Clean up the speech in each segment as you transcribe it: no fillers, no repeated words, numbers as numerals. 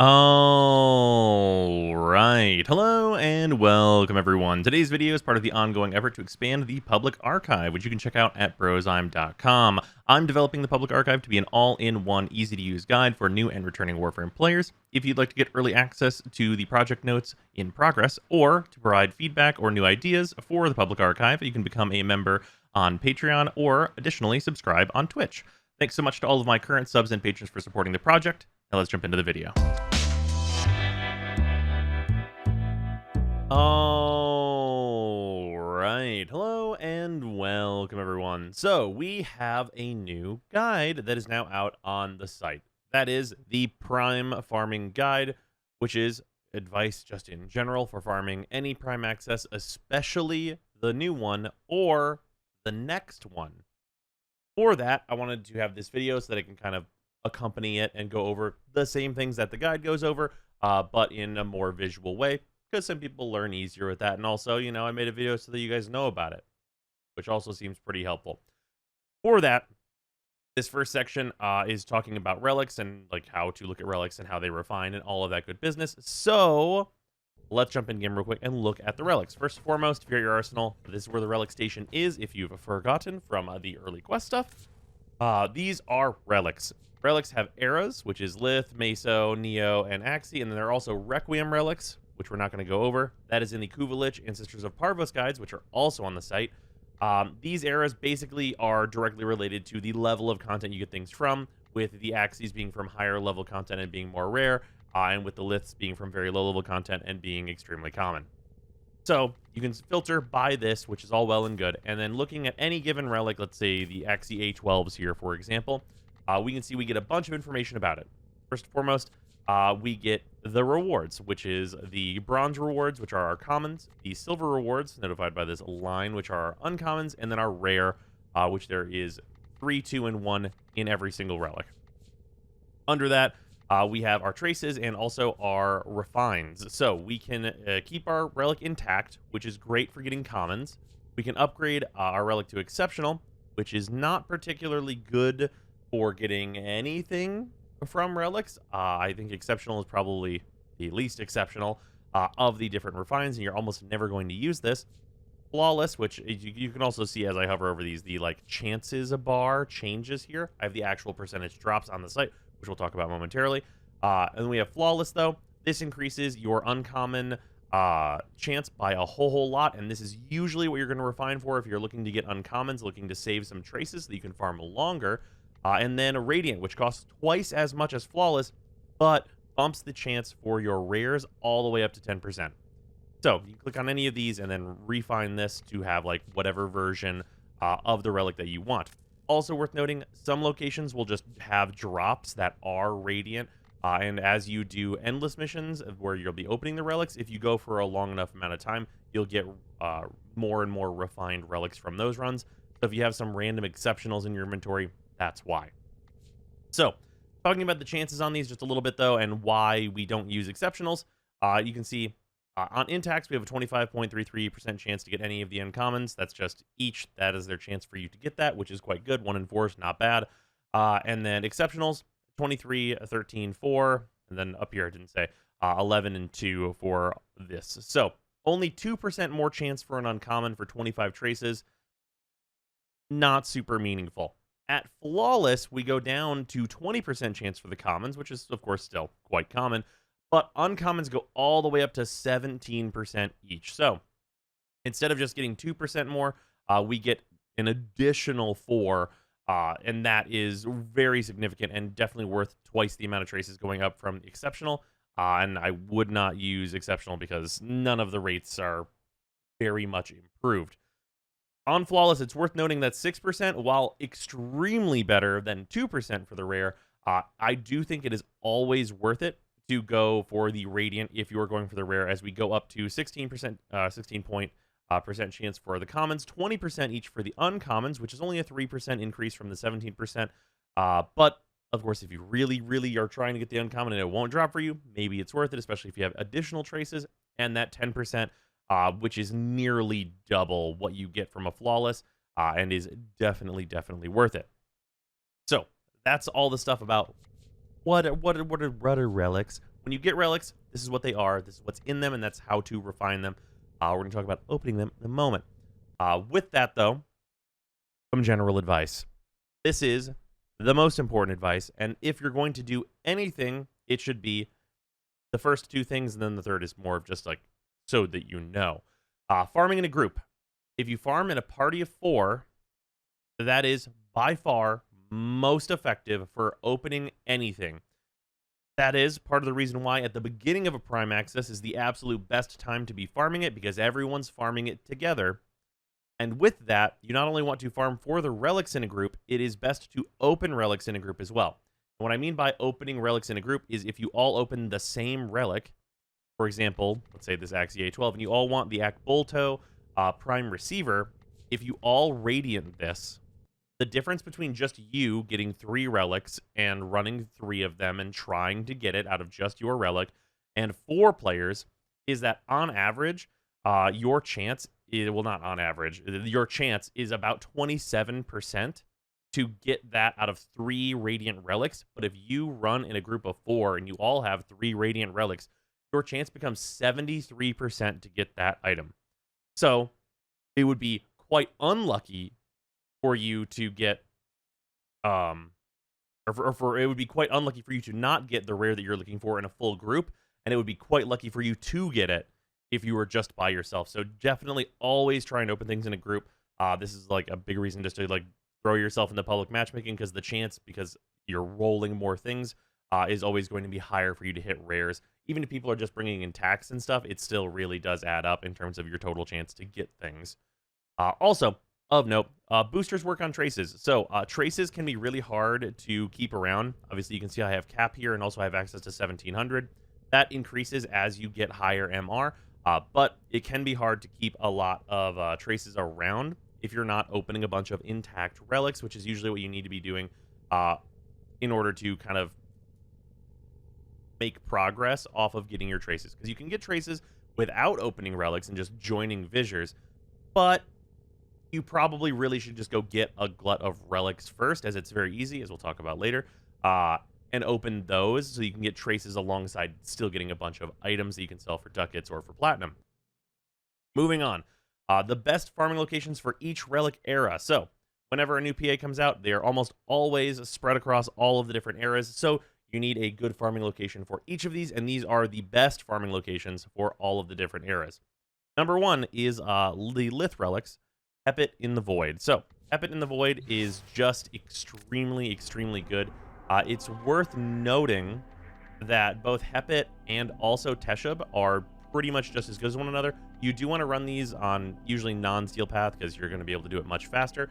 All right. Hello and welcome, everyone. Today's video is part of the ongoing effort to expand the public archive, which you can check out at brozime.com. I'm developing the public archive to be an all-in-one, easy-to-use guide for new and returning Warframe players. If you'd like to get early access to the project notes in progress, or to provide feedback or new ideas for the public archive, you can become a member on Patreon, or additionally, subscribe on Twitch. Thanks so much to all of my current subs and patrons for supporting the project. Now let's jump into the video. All right. Hello and welcome, everyone. So we have a new guide that is now out on the site. That is the Prime Farming Guide, which is advice just in general for farming any Prime access, especially the new one or the next one. For that, I wanted to have this video so that I can kind of accompany it and go over the same things that the guide goes over, but in a more visual way, because some people learn easier with that. And also, I made a video so that you guys know about it, which also seems pretty helpful. For that, this first section is talking about relics and like how to look at relics and how they refine and all of that good business. So let's jump in game real quick and look at the relics. First and foremost, if you're at your arsenal, this is where the relic station is if you've forgotten from the early quest stuff. These are relics. Relics have eras, which is Lith, Meso, Neo, and Axii, and then there are also Requiem relics, which we're not going to go over. That is in the Kuvalich Ancestors of Parvos guides, which are also on the site. These eras basically are directly related to the level of content you get things from, with the Axies being from higher level content and being more rare, and with the Liths being from very low level content and being extremely common. So you can filter by this, which is all well and good, and then looking at any given relic, let's say the Axii A12s here, for example, we can see we get a bunch of information about it. First and foremost, we get the rewards, which is the bronze rewards, which are our commons, the silver rewards, notified by this line, which are our uncommons, and then our rare, which there is 3, 2, and 1 in every single relic. Under that, we have our traces and also our refines. So we can keep our relic intact, which is great for getting commons. We can upgrade our relic to exceptional, which is not particularly good for getting anything from relics. I think exceptional is probably the least exceptional of the different refines, and you're almost never going to use this. Flawless, which you can also see as I hover over these, the like chances bar changes here. I have the actual percentage drops on the site, which we'll talk about momentarily. And then we have flawless, though. This increases your uncommon chance by a whole lot, and this is usually what you're going to refine for if you're looking to get uncommons, looking to save some traces so that you can farm longer. And then a radiant, which costs twice as much as flawless, but bumps the chance for your rares all the way up to 10%. So you click on any of these and then refine this to have like whatever version of the relic that you want. Also worth noting, some locations will just have drops that are radiant, and as you do endless missions where you'll be opening the relics, if you go for a long enough amount of time, you'll get more and more refined relics from those runs. So if you have some random exceptionals in your inventory, that's why. So talking about the chances on these just a little bit, though, and why we don't use exceptionals, you can see on Intax, we have a 25.33% chance to get any of the uncommons. That's just each. That is their chance for you to get that, which is quite good. 1 in 4 is not bad. And then exceptionals, 23, 13, 4. And then up here, I didn't say 11 and 2 for this. So only 2% more chance for an uncommon for 25 traces. Not super meaningful. At flawless, we go down to 20% chance for the commons, which is, of course, still quite common. But uncommons go all the way up to 17% each. So instead of just getting 2% more, we get an additional 4. And that is very significant and definitely worth twice the amount of traces going up from exceptional. And I would not use exceptional because none of the rates are very much improved. On flawless, it's worth noting that 6%, while extremely better than 2% for the rare, I do think it is always worth it to go for the radiant if you are going for the rare, as we go up to 16%, 16% chance for the commons, 20% each for the uncommons, which is only a 3% increase from the 17%. But of course, if you really are trying to get the uncommon and it won't drop for you, maybe it's worth it, especially if you have additional traces. And that 10%, which is nearly double what you get from a flawless, and is definitely worth it. So that's all the stuff about what are relics. when you get relics, this is what they are, this is what's in them, and that's how to refine them. We're going to talk about opening them in a moment. With that, though, some general advice. This is the most important advice, and if you're going to do anything, it should be the first two things, and then the third is more of just like so that you know. Farming in a group. If you farm in a party of 4, that is by far most effective for opening anything. That is part of the reason why at the beginning of a Prime Access is the absolute best time to be farming it, because everyone's farming it together. And with that, you not only want to farm for the relics in a group, it is best to open relics in a group as well. And what I mean by opening relics in a group is if you all open the same relic, for example, let's say this Axie A12, and you all want the Akbolto Prime Receiver, if you all Radiant this, the difference between just you getting 3 relics and running 3 of them and trying to get it out of just your relic and 4 players is that on average, your chance is, well, not on average, your chance is about 27% to get that out of 3 Radiant relics. But if you run in a group of 4 and you all have 3 Radiant relics, your chance becomes 73% to get that item. So it would be quite unlucky for you to get, it would be quite unlucky for you to not get the rare that you're looking for in a full group, and it would be quite lucky for you to get it if you were just by yourself. So definitely always try and open things in a group. This is like a big reason just to like throw yourself into public matchmaking, because the chance, because you're rolling more things, is always going to be higher for you to hit rares. Even if people are just bringing in tax and stuff, it still really does add up in terms of your total chance to get things. Also, of note, boosters work on traces. So traces can be really hard to keep around. Obviously, you can see I have cap here and also I have access to 1700. That increases as you get higher MR, but it can be hard to keep a lot of traces around if you're not opening a bunch of intact relics, which is usually what you need to be doing in order to kind of make progress off of getting your traces. Because you can get traces without opening relics and just joining fissures, but you probably really should just go get a glut of relics first, as it's very easy, as we'll talk about later, and open those so you can get traces alongside still getting a bunch of items that you can sell for ducats or for platinum. Moving on, the best farming locations for each relic era. So whenever a new PA comes out, they are almost always spread across all of the different eras, so you need a good farming location for each of these, and these are the best farming locations for all of the different eras. Number 1 is the Lith Relics, Hepit in the Void. So, Hepit in the Void is just extremely, extremely good. It's worth noting that both Hepit and also Teshub are pretty much just as good as one another. You do want to run these on usually non-steel path because you're going to be able to do it much faster.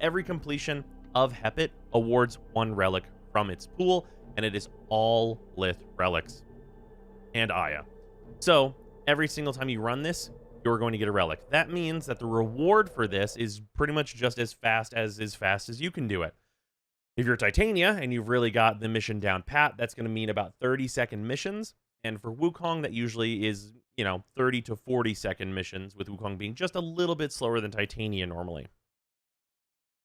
Every completion of Hepit awards 1 relic from its pool, and it is all Lith Relics and Aya. So, every single time you run this, you're going to get a relic. That means that the reward for this is pretty much just as fast as you can do it. If you're Titania and you've really got the mission down pat, that's going to mean about 30-second missions. And for Wukong, that usually is, 30 to 40-second missions, with Wukong being just a little bit slower than Titania normally.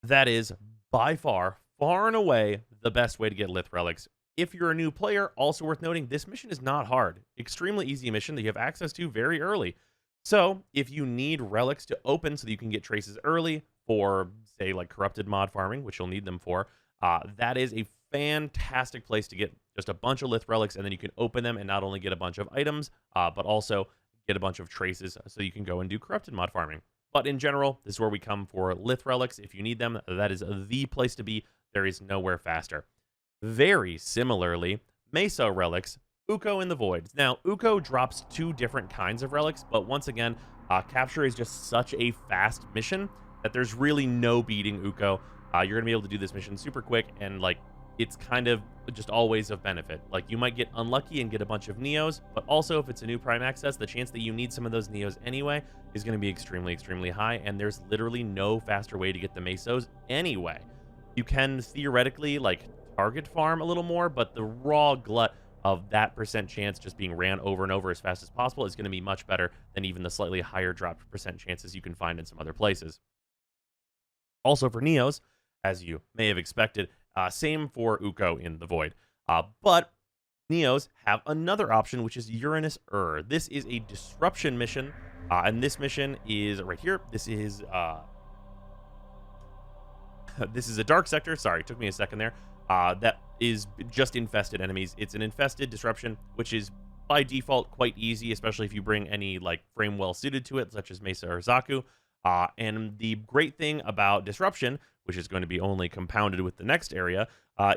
That is, by far and away, the best way to get Lith Relics. If you're a new player, also worth noting, this mission is not hard. Extremely easy mission that you have access to very early. So, if you need relics to open so that you can get traces early for, say, like corrupted mod farming, which you'll need them for, that is a fantastic place to get just a bunch of Lith Relics, and then you can open them and not only get a bunch of items, but also get a bunch of traces so you can go and do corrupted mod farming. But in general, this is where we come for Lith Relics. If you need them, that is the place to be. There is nowhere faster. Very similarly, Mesa Relics, Uko in the Void. Now, Uko drops 2 different kinds of relics, but once again, capture is just such a fast mission that there's really no beating Uko. You're going to be able to do this mission super quick, and like it's kind of just always of benefit. Like, you might get unlucky and get a bunch of Neos, but also if it's a new Prime Access, the chance that you need some of those Neos anyway is going to be extremely, extremely high, and there's literally no faster way to get the Mesos anyway. You can theoretically, like, target farm a little more, but the raw glut of that percent chance just being ran over and over as fast as possible is going to be much better than even the slightly higher dropped percent chances you can find in some other places. Also for Neos, as you may have expected, same for Uko in the Void. But Neos have another option, which is Uranus Ur. This is a disruption mission, and this mission is right here. This is this is a dark sector. Sorry, took me a second there. That is just infested enemies. It's an infested disruption, which is by default quite easy, especially if you bring any like frame well suited to it, such as Mesa or Zaku. And the great thing about disruption, which is going to be only compounded with the next area,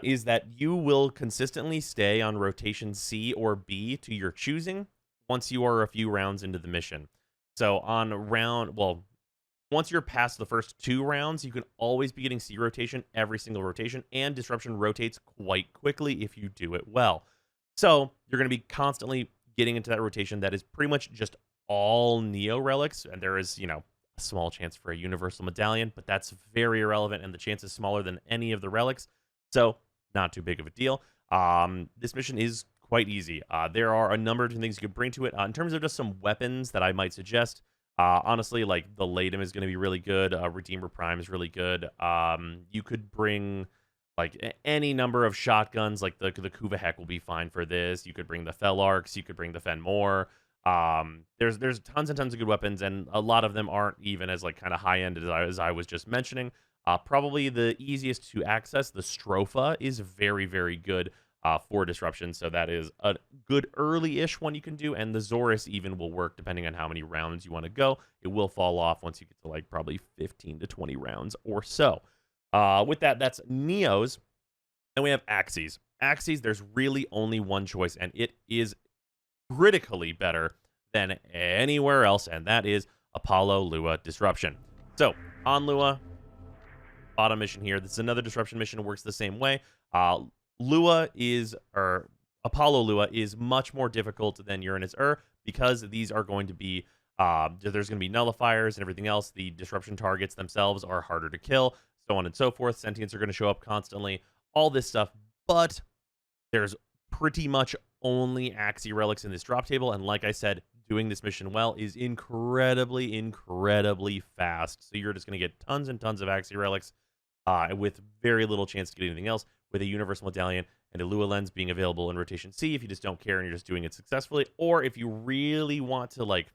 is that you will consistently stay on rotation C or B to your choosing once you are a few rounds into the mission. So on round, well, once you're past the first 2 rounds, you can always be getting C rotation every single rotation, and disruption rotates quite quickly if you do it well. So you're going to be constantly getting into that rotation that is pretty much just all Neo relics, and there is, a small chance for a universal medallion, but that's very irrelevant, and the chance is smaller than any of the relics, so not too big of a deal. This mission is quite easy. There are a number of different things you can bring to it. In terms of just some weapons that I might suggest, honestly, like the Latum is going to be really good. Redeemer Prime is really good. You could bring like any number of shotguns, like the Kuvahek will be fine for this. You could bring the Felarks. You could bring the Fenmore. There's tons and tons of good weapons, and a lot of them aren't even as like kind of high end as I was just mentioning. Probably the easiest to access, the Stropha, is very, very good for disruption, so that is a good early-ish one you can do, and the Zorus even will work depending on how many rounds you want to go. It will fall off once you get to like probably 15 to 20 rounds or so. With that, that's Neos. Then we have Axes. Axes, there's really only one choice, and it is critically better than anywhere else, and that is Apollo Lua Disruption. So, on Lua, bottom mission here, this is another disruption mission, works the same way. Apollo Lua is much more difficult than Uranus because these are going to be, there's going to be nullifiers and everything else. The disruption targets themselves are harder to kill, so on and so forth. Sentients are going to show up constantly, all this stuff, but there's pretty much only Axie relics in this drop table, and like I said, doing this mission well is incredibly, incredibly fast. So you're just going to get tons and tons of Axie relics with very little chance to get anything else, with a universal medallion and a Lua lens being available in rotation C if you just don't care and you're just doing it successfully, or if you really want to like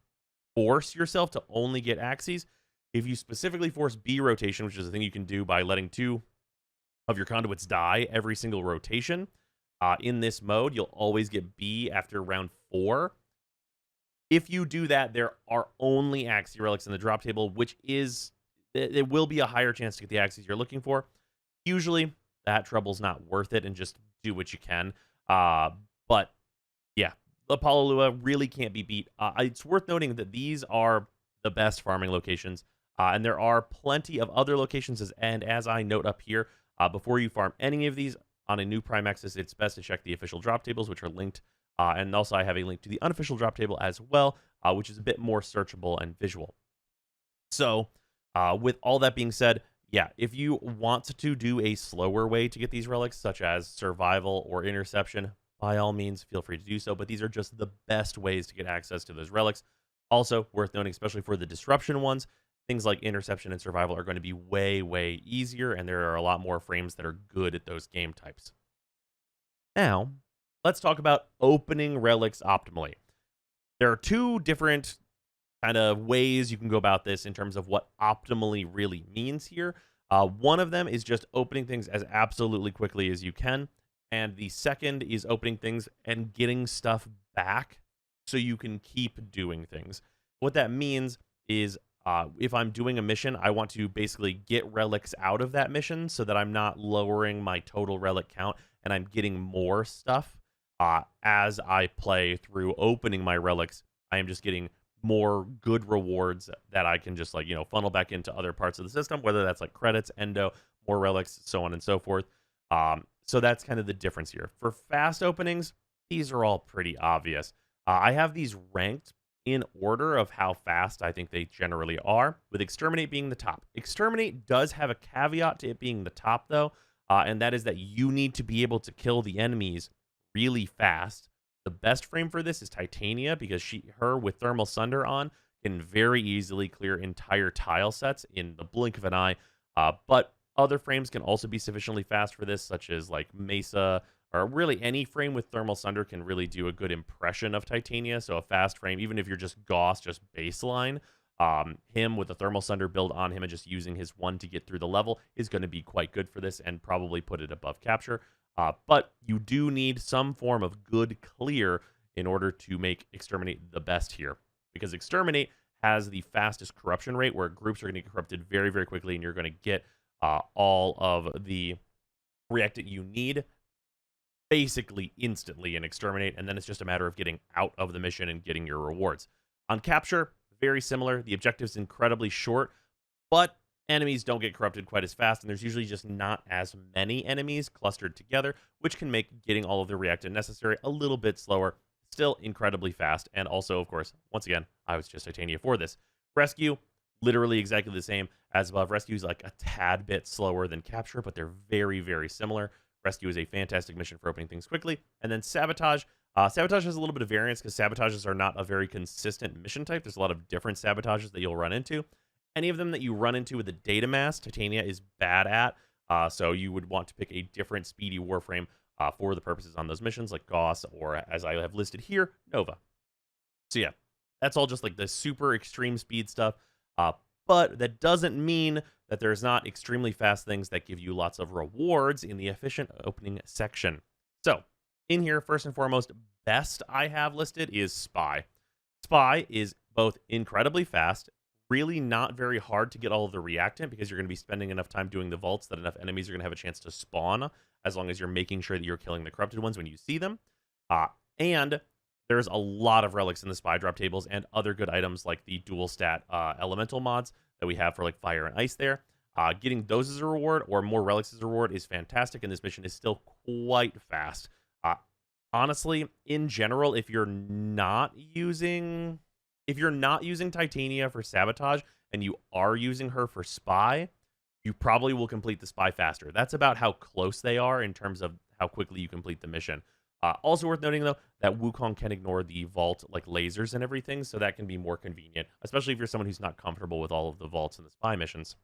force yourself to only get Axies. If you specifically force B rotation, which is a thing you can do by letting 2 of your conduits die every single rotation, in this mode, you'll always get B after round 4. If you do that, there are only Axie relics in the drop table, which is, it will be a higher chance to get the Axies you're looking for. Usually, that trouble's not worth it, and just do what you can. But yeah, Apollo Lua really can't be beat. It's worth noting that these are the best farming locations, and there are plenty of other locations, as I note up here, before you farm any of these on a new Prime Access, it's best to check the official drop tables, which are linked, and also I have a link to the unofficial drop table as well, which is a bit more searchable and visual. So, with all that being said, yeah, if you want to do a slower way to get these relics, such as survival or interception, by all means, feel free to do so. But these are just the best ways to get access to those relics. Also, worth noting, especially for the disruption ones, things like interception and survival are going to be way, way easier, and there are a lot more frames that are good at those game types. Now, let's talk about opening relics optimally. There are 2 different kind of ways you can go about this in terms of what optimally really means here. One of them is just opening things as absolutely quickly as you can, and the second is opening things and getting stuff back so you can keep doing things. What that means is if I'm doing a mission, I want to basically get relics out of that mission so that I'm not lowering my total relic count and I'm getting more stuff. As I play through opening my relics, I am just getting more good rewards that I can just like, funnel back into other parts of the system, whether that's like credits, endo, more relics, so on and so forth. So that's kind of the difference here. For fast openings, these are all pretty obvious. I have these ranked in order of how fast I think they generally are, with Exterminate being the top. Exterminate does have a caveat to it being the top, though, and that is that you need to be able to kill the enemies really fast. The best frame for this is Titania, because her with Thermal Sunder on can very easily clear entire tile sets in the blink of an eye. But other frames can also be sufficiently fast for this, such as like Mesa, or really any frame with Thermal Sunder can really do a good impression of Titania. So a fast frame, even if you're just Gauss, just baseline, him with the Thermal Sunder build on him and just using his one to get through the level is going to be quite good for this and probably put it above capture. But you do need some form of good clear in order to make Exterminate the best here. Because Exterminate has the fastest corruption rate, where groups are going to get corrupted very, very quickly, and you're going to get all of the reactant you need basically instantly in Exterminate, and then it's just a matter of getting out of the mission and getting your rewards. On Capture, very similar. The objective's incredibly short, but enemies don't get corrupted quite as fast, and there's usually just not as many enemies clustered together, which can make getting all of the reactant necessary a little bit slower. Still incredibly fast, and also, of course, once again, I was just Titania for this. Rescue, literally exactly the same as above. Rescue is like a tad bit slower than Capture, but they're very, very similar. Rescue is a fantastic mission for opening things quickly. And then Sabotage. Sabotage has a little bit of variance because Sabotages are not a very consistent mission type. There's a lot of different Sabotages that you'll run into. Any of them that you run into with the data mass, Titania is bad at. So you would want to pick a different speedy Warframe for the purposes on those missions, like Gauss, or as I have listed here, Nova. So yeah, that's all just like the super extreme speed stuff. But that doesn't mean that there's not extremely fast things that give you lots of rewards in the efficient opening section. So in here, first and foremost, best I have listed is Spy. Spy is both incredibly fast, really not very hard to get all of the reactant because you're going to be spending enough time doing the vaults that enough enemies are going to have a chance to spawn, as long as you're making sure that you're killing the corrupted ones when you see them. And there's a lot of relics in the Spy drop tables and other good items like the dual stat elemental mods that we have for like fire and ice there. Getting those as a reward or more relics as a reward is fantastic, and this mission is still quite fast. Honestly, in general, if you're not using Titania for Sabotage and you are using her for Spy, you probably will complete the Spy faster. That's about how close they are in terms of how quickly you complete the mission. Also worth noting, though, that Wukong can ignore the vault, like lasers and everything, so that can be more convenient, especially if you're someone who's not comfortable with all of the vaults and the Spy missions.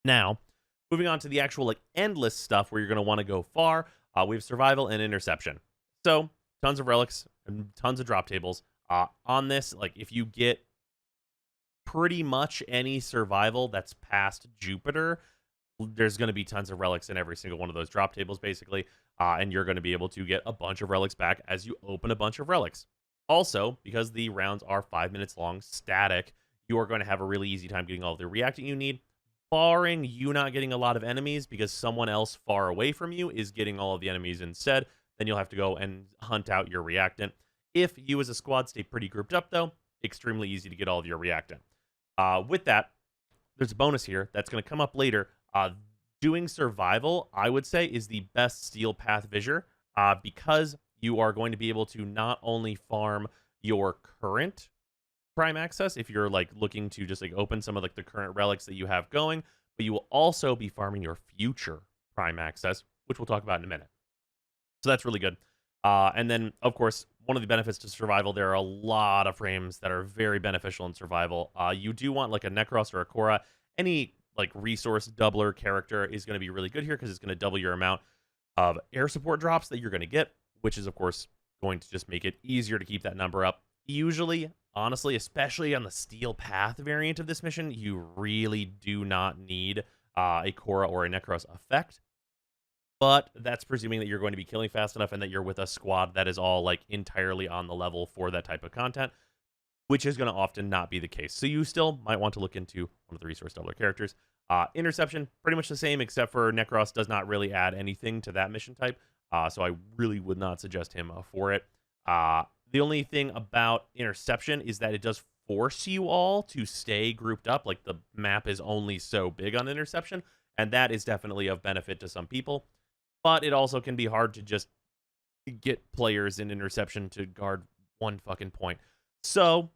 Now, moving on to the actual like endless stuff where you're going to want to go far, we have Survival and Interception. So, tons of relics and tons of drop tables. On this, like if you get pretty much any survival that's past Jupiter, there's going to be tons of relics in every single one of those drop tables, basically. And you're going to be able to get a bunch of relics back as you open a bunch of relics. Also, because the rounds are 5 minutes long, static, you are going to have a really easy time getting all of the reactant you need, barring you not getting a lot of enemies because someone else far away from you is getting all of the enemies instead. Then you'll have to go and hunt out your reactant. If you as a squad stay pretty grouped up, though, extremely easy to get all of your reactant. With that, there's a bonus here that's going to come up later. Doing survival, I would say, is the best steel path visor because you are going to be able to not only farm your current prime access if you're like looking to just like open some of like the current relics that you have going, but you will also be farming your future prime access, which we'll talk about in a minute. So that's really good. And then, of course, one of the benefits to survival, there are a lot of frames that are very beneficial in survival. You do want like a Necros or a Korra. Any like resource doubler character is going to be really good here because it's going to double your amount of air support drops that you're going to get, which is, of course, going to just make it easier to keep that number up. Usually, honestly, especially on the Steel Path variant of this mission, you really do not need a Korra or a Necros effect. But that's presuming that you're going to be killing fast enough and that you're with a squad that is all like entirely on the level for that type of content, which is going to often not be the case. So you still might want to look into one of the resource doubler characters. Interception, pretty much the same, except for Necros does not really add anything to that mission type. So I really would not suggest him for it. The only thing about Interception is that it does force you all to stay grouped up. Like the map is only so big on Interception, and that is definitely of benefit to some people. But it also can be hard to just get players in Interception to guard one fucking point. So,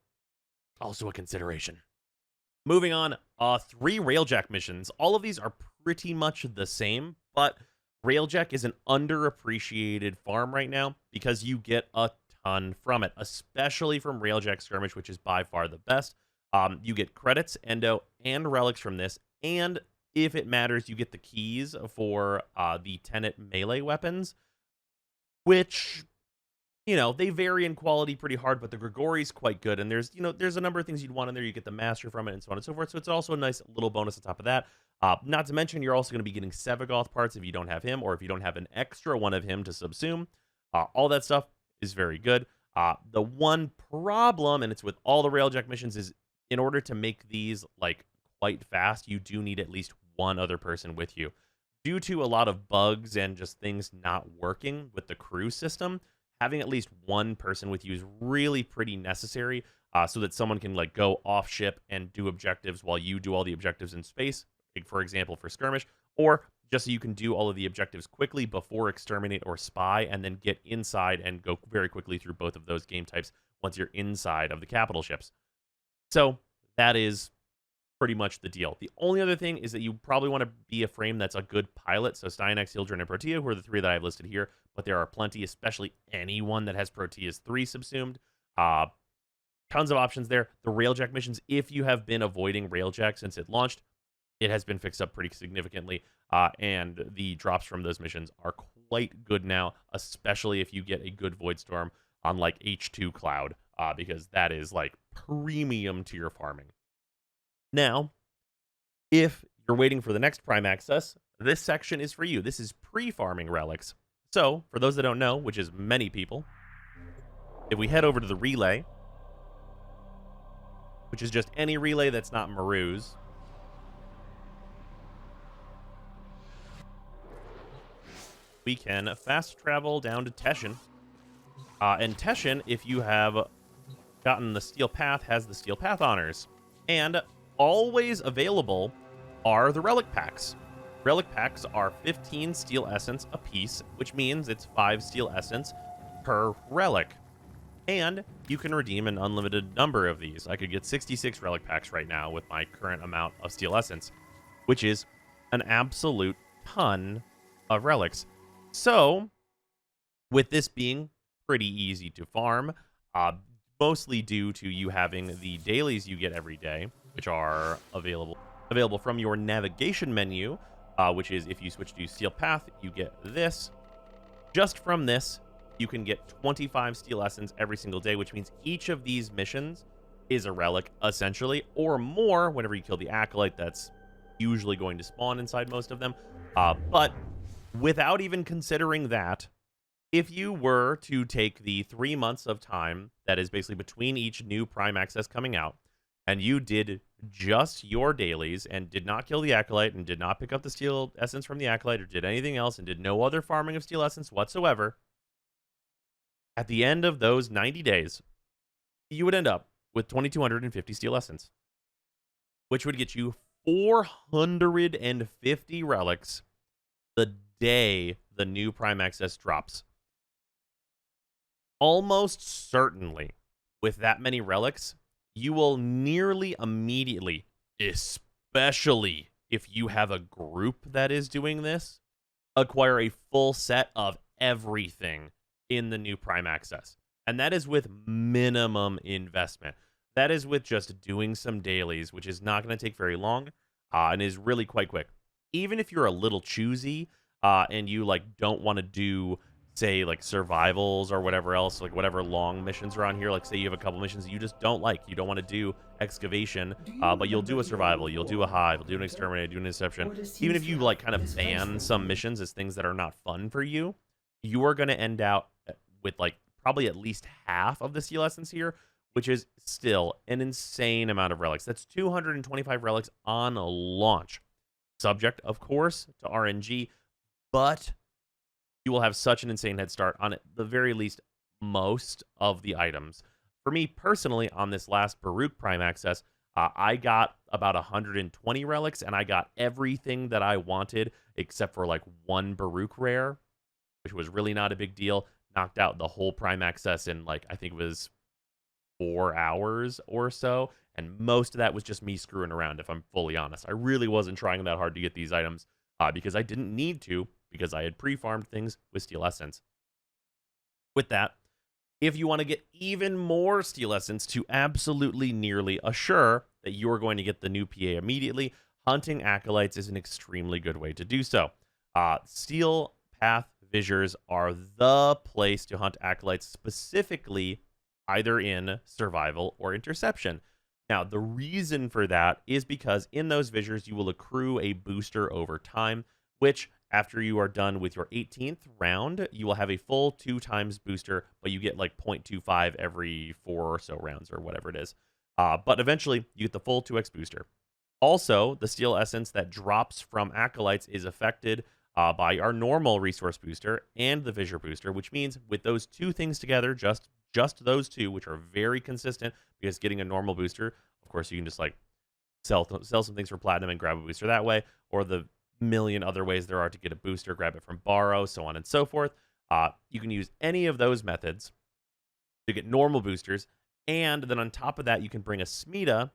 also a consideration. Moving on, 3 Railjack missions. All of these are pretty much the same, but Railjack is an underappreciated farm right now because you get a ton from it, especially from Railjack Skirmish, which is by far the best. You get credits, endo, and relics from this, and if it matters, you get the keys for the Tenet melee weapons. which, they vary in quality pretty hard, but the Grigori's quite good. And there's a number of things you'd want in there. You get the master from it and so on and so forth. So it's also a nice little bonus on top of that. Not to mention, you're also going to be getting Sevagoth parts if you don't have him, or if you don't have an extra one of him to subsume. All that stuff is very good. The one problem, and it's with all the Railjack missions, is in order to make these like quite fast, you do need at least one other person with you. Due to a lot of bugs and just things not working with the crew system, having at least one person with you is really pretty necessary, so that someone can like go off ship and do objectives while you do all the objectives in space, like, for example, for skirmish, or just so you can do all of the objectives quickly before exterminate or spy, and then get inside and go very quickly through both of those game types once you're inside of the capital ships. So that is pretty much the deal. The only other thing is that you probably want to be a frame that's a good pilot. So Styanax, Hildren, and Protea, who are the three that I've listed here, but there are plenty, especially anyone that has Protea's 3 subsumed. Tons of options there. The Railjack missions, if you have been avoiding Railjack since it launched, it has been fixed up pretty significantly, and the drops from those missions are quite good now, especially if you get a good Void Storm on like H2 Cloud, because that is like premium to your farming. Now, if you're waiting for the next Prime Access, this section is for you. This is pre-farming relics. So, for those that don't know, which is many people, if we head over to the relay, which is just any relay that's not Maru's, we can fast travel down to Teshin. And Teshin, if you have gotten the Steel Path, has the Steel Path honors. And always available are the Relic Packs. Relic Packs are 15 Steel Essence apiece, which means it's 5 Steel Essence per relic. And you can redeem an unlimited number of these. I could get 66 Relic Packs right now with my current amount of Steel Essence, which is an absolute ton of relics. So, with this being pretty easy to farm, mostly due to you having the dailies you get every day, which are available from your navigation menu, which is if you switch to Steel Path, you get this. Just from this, you can get 25 Steel Essence every single day, which means each of these missions is a relic, essentially, or more whenever you kill the Acolyte. That's usually going to spawn inside most of them. But without even considering that, if you were to take the 3 months of time that is basically between each new Prime Access coming out, and you did just your dailies and did not kill the Acolyte and did not pick up the Steel Essence from the Acolyte or did anything else and did no other farming of Steel Essence whatsoever, at the end of those 90 days, you would end up with 2,250 Steel Essence, which would get you 450 relics the day the new Prime Access drops. Almost certainly, with that many relics, you will nearly immediately, especially if you have a group that is doing this, acquire a full set of everything in the new Prime Access. And that is with minimum investment. That is with just doing some dailies, which is not going to take very long, and is really quite quick. Even if you're a little choosy, and you like don't want to do, say, like survivals or whatever else, like whatever long missions are on here, like say you have a couple missions you just don't like, you don't want to do excavation, but you'll do a survival, you'll do a hive, you'll do an exterminate, do an inception. Even if you like kind of ban some missions as things that are not fun for you, you are going to end out with like probably at least half of the Steel Essence here, which is still an insane amount of relics. That's 225 relics on launch. Subject, of course, to RNG, but you will have such an insane head start on, at the very least, most of the items. For me personally, on this last Baruch Prime Access, I got about 120 relics, and I got everything that I wanted except for like one Baruch rare, which was really not a big deal. Knocked out the whole Prime Access in like, I think it was 4 hours or so, and most of that was just me screwing around, if I'm fully honest. I really wasn't trying that hard to get these items, because I didn't need to, because I had pre-farmed things with Steel Essence. With that, if you want to get even more Steel Essence to absolutely nearly assure that you are going to get the new PA immediately, hunting Acolytes is an extremely good way to do so. Steel Path fissures are the place to hunt acolytes, specifically either in survival or interception. Now, the reason for that is because in those fissures, you will accrue a booster over time, which after you are done with your 18th round, you will have a full 2 times booster, but you get like 0.25 every 4 or so rounds or whatever it is. But eventually, you get the full 2x booster. Also, the steel essence that drops from acolytes is affected by our normal resource booster and the fissure booster, which means with those two things together, just those two, which are very consistent, because getting a normal booster, of course, you can just like sell some things for platinum and grab a booster that way, or the million other ways there are to get a booster, grab it from borrow, so on and so forth. You can use any of those methods to get normal boosters, and then on top of that, you can bring a Smita,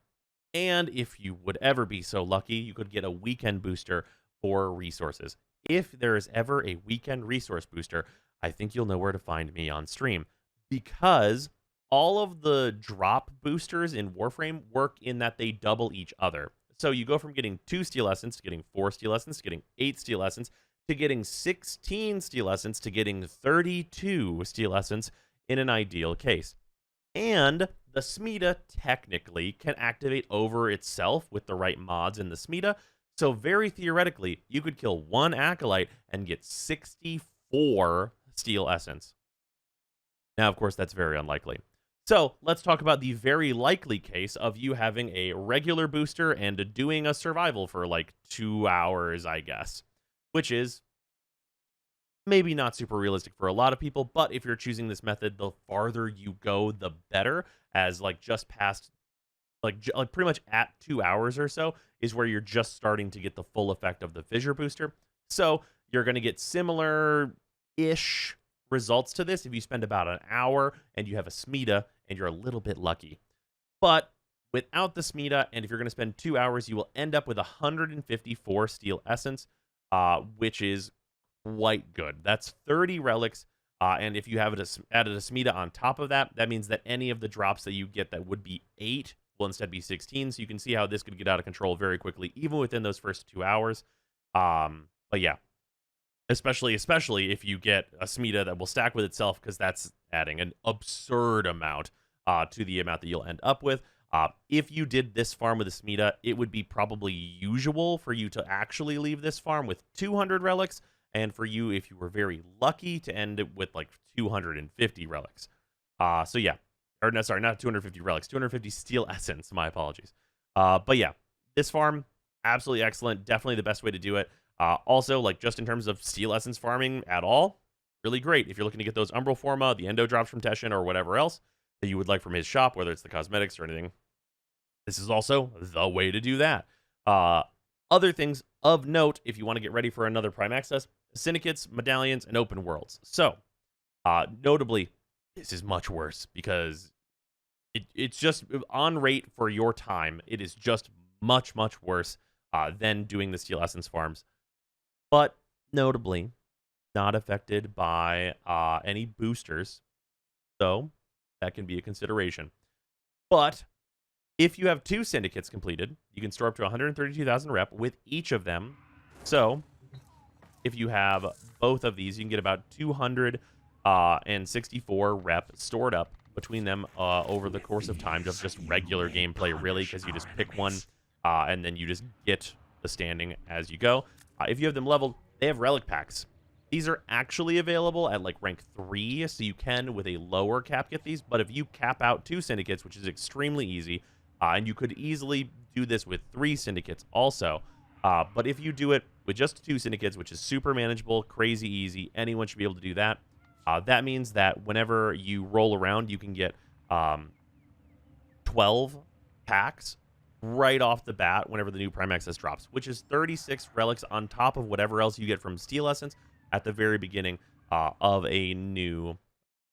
and if you would ever be so lucky, you could get a weekend booster for resources. If there is ever a weekend resource booster, I think you'll know where to find me on stream, because all of the drop boosters in Warframe work in that they double each other. So you go from getting 2 steel essence to getting 4 steel essence, to getting 8 steel essence, to getting 16 steel essence, to getting 32 steel essence in an ideal case. And the Smita technically can activate over itself with the right mods in the Smita. So very theoretically, you could kill 1 acolyte and get 64 steel essence. Now, of course, that's very unlikely. So let's talk about the very likely case of you having a regular booster and doing a survival for like 2 hours, I guess, which is maybe not super realistic for a lot of people, but if you're choosing this method, the farther you go, the better, as like just past, like pretty much at 2 hours or so is where you're just starting to get the full effect of the fissure booster. So you're going to get similar-ish results to this if you spend about an hour and you have a Smita and you're a little bit lucky. But without the Smita, and if you're going to spend 2 hours, you will end up with 154 steel essence, which is quite good. That's 30 relics, and if you have added a Smita on top of that, that means that any of the drops that you get that would be 8 will instead be 16, so you can see how this could get out of control very quickly, even within those first 2 hours. But yeah, especially if you get a Smita that will stack with itself, because that's adding an absurd amount to the amount that you'll end up with. If you did this farm with a Smita, it would be probably usual for you to actually leave this farm with 200 relics, and for you, if you were very lucky, to end it with like 250 relics. So yeah, or no, sorry, not 250 relics, 250 steel essence. My apologies. But yeah, this farm, absolutely excellent. Definitely the best way to do it. Also, like just in terms of steel essence farming at all, really great. If you're looking to get those Umbral Forma, the Endo drops from Teshin, or whatever else that you would like from his shop, whether it's the cosmetics or anything, this is also the way to do that. Other things of note, if you want to get ready for another Prime Access, Syndicates, Medallions, and Open Worlds. So, notably, this is much worse because it's just on rate for your time. It is just much, much worse than doing the Steel Essence farms. But notably, not affected by any boosters. So, that can be a consideration. But if you have 2 Syndicates completed, you can store up to 132,000 rep with each of them. So, if you have both of these, you can get about 264 rep stored up between them over the course of time, just regular gameplay, really, because you just pick one, and then you just get the standing as you go. If you have them leveled, they have relic packs. These are actually available at like rank 3, so you can, with a lower cap, get these. But if you cap out 2 Syndicates, which is extremely easy, and you could easily do this with 3 Syndicates also, but if you do it with just 2 Syndicates, which is super manageable, crazy easy, anyone should be able to do that. That means that whenever you roll around, you can get 12 packs right off the bat whenever the new Prime Access drops, which is 36 relics on top of whatever else you get from Steel Essence at the very beginning of a new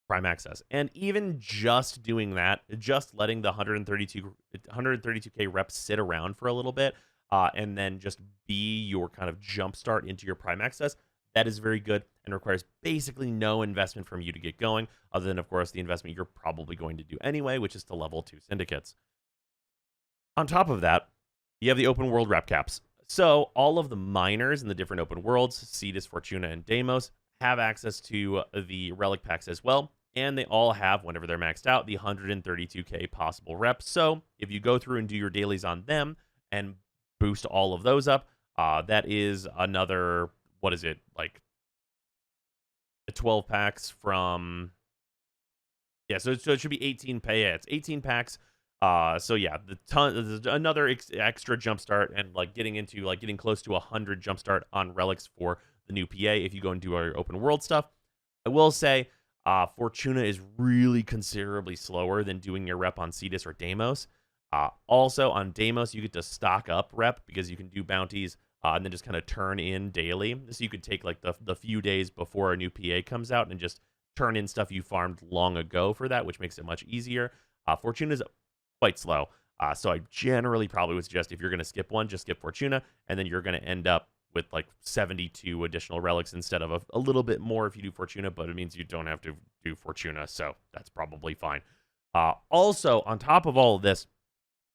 Prime Access. And even just doing that, just letting the 132k reps sit around for a little bit, and then just be your kind of jump start into your Prime Access, that is very good and requires basically no investment from you to get going, other than, of course, the investment you're probably going to do anyway, which is to level 2 Syndicates. On top of that, you have the open world rep caps. So all of the miners in the different open worlds, Cetus, Fortuna, and Deimos, have access to the relic packs as well. And they all have, whenever they're maxed out, the 132k possible reps. So if you go through and do your dailies on them and boost all of those up, that is another, what is it, like the 12 packs from, yeah, so it should be 18 pay. Yeah, it's 18 packs. So yeah, another extra jumpstart, and like getting close to 100 jumpstart on relics for the new PA if you go and do our open world stuff. I will say, Fortuna is really considerably slower than doing your rep on Cetus or Deimos. Also on Deimos, you get to stock up rep because you can do bounties and then just kind of turn in daily. So you could take like the few days before a new PA comes out and just turn in stuff you farmed long ago for that, which makes it much easier. Fortuna is quite slow. So I generally probably would suggest if you're going to skip one, just skip Fortuna, and then you're going to end up with like 72 additional relics instead of a little bit more if you do Fortuna, but it means you don't have to do Fortuna, so that's probably fine. Also, on top of all of this,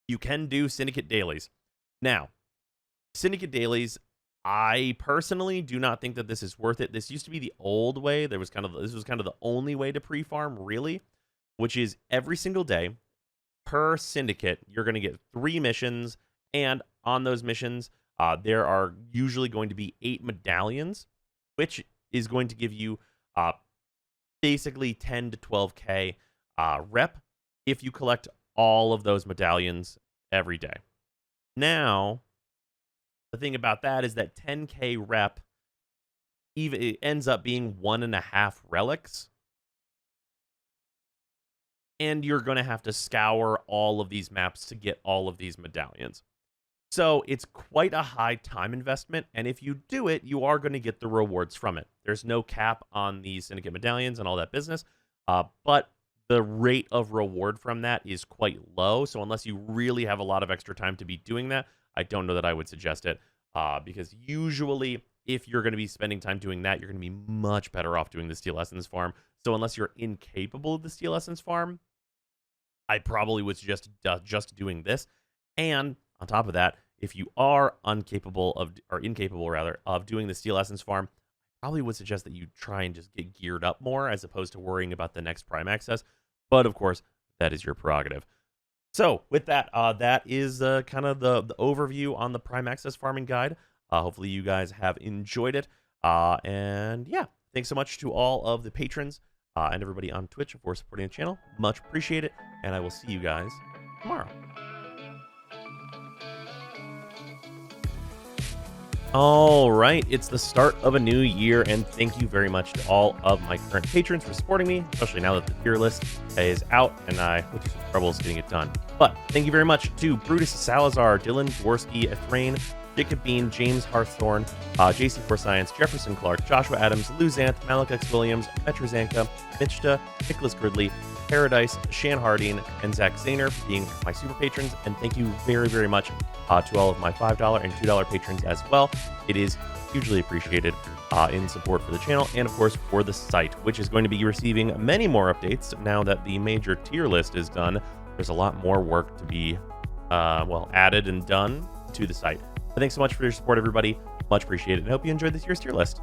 you can do Syndicate dailies. Now, Syndicate dailies, I personally do not think that this is worth it. This used to be the old way. This was kind of the only way to pre-farm, really, which is every single day per syndicate, you're going to get 3 missions, and on those missions, there are usually going to be 8 medallions, which is going to give you basically 10 to 12k rep if you collect all of those medallions every day. Now, the thing about that is that 10k rep even it ends up being 1.5 relics. And you're going to have to scour all of these maps to get all of these medallions. So it's quite a high time investment, and if you do it, you are going to get the rewards from it. There's no cap on these Syndicate medallions and all that business, but the rate of reward from that is quite low, so unless you really have a lot of extra time to be doing that, I don't know that I would suggest it, because usually, if you're going to be spending time doing that, you're going to be much better off doing the Steel Essence farm. So unless you're incapable of the Steel Essence farm, I probably would suggest just doing this, and on top of that, if you are incapable of doing the Steel Essence farm, I probably would suggest that you try and just get geared up more as opposed to worrying about the next Prime Access. But of course, that is your prerogative. So with that, that is kind of the overview on the Prime Access farming guide. Hopefully you guys have enjoyed it. And yeah, thanks so much to all of the patrons and everybody on Twitch for supporting the channel. Much appreciate it. And I will see you guys tomorrow. All right, it's the start of a new year, and thank you very much to all of my current patrons for supporting me, especially now that the tier list is out, and I went through some troubles getting it done. But thank you very much to Brutus Salazar, Dylan Dworsky, Ethrain, Jacob Bean, James Harthorne, JC4Science, Jefferson Clark, Joshua Adams, Luzanth, Malik X. Williams, Metrozanka, Mitchta, Nicholas Gridley, Paradise, Shan Harding, and Zach Zahner for being my super patrons. And thank you very, very much to all of my $5 and $2 patrons as well. It is hugely appreciated in support for the channel and, of course, for the site, which is going to be receiving many more updates now that the major tier list is done. There's a lot more work to be, added and done to the site. But thanks so much for your support, everybody. Much appreciated, and hope you enjoyed this year's tier list.